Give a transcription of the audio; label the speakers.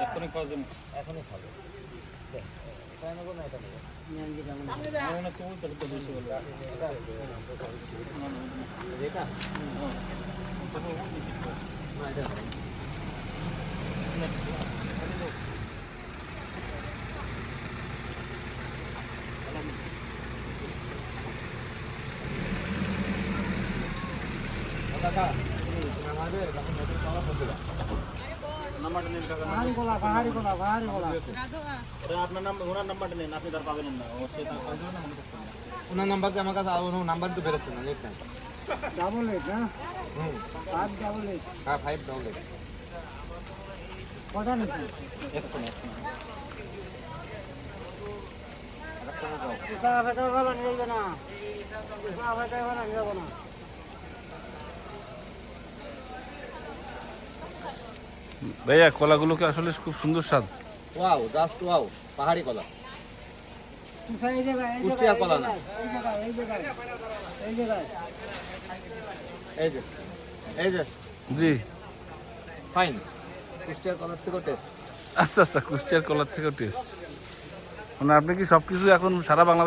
Speaker 1: এখনই খাওয়া যাবে, এখনই খাবে।
Speaker 2: ওনার নাম্বারটা আমার কাছে ওনার নাম্বার তো বেরোচ্ছে না, নেট নাই।
Speaker 3: ডাবল এইট না? 588
Speaker 2: হ্যাঁ 588
Speaker 3: কটা নাকি?
Speaker 4: ভাইয়া কলাগুলোকে আসলে খুব সুন্দর স্বাদ।
Speaker 2: ওয়াও, জাস্ট ওয়াও, পাহাড়ি কলা।
Speaker 3: এই জায়গায়
Speaker 2: কুষ্টিয়ার কলা না,
Speaker 3: এই জায়গায় এই জায়গায়
Speaker 2: এই যে এই যে
Speaker 4: জি,
Speaker 2: ফাইন। কুষ্টিয়ার কলার থেকেও টেস্ট।
Speaker 4: আচ্ছা আচ্ছা, কুষ্টিয়ার কলার থেকেও টেস্ট। মানে আপনি কি সব কিছু এখন সারা বাংলাদেশ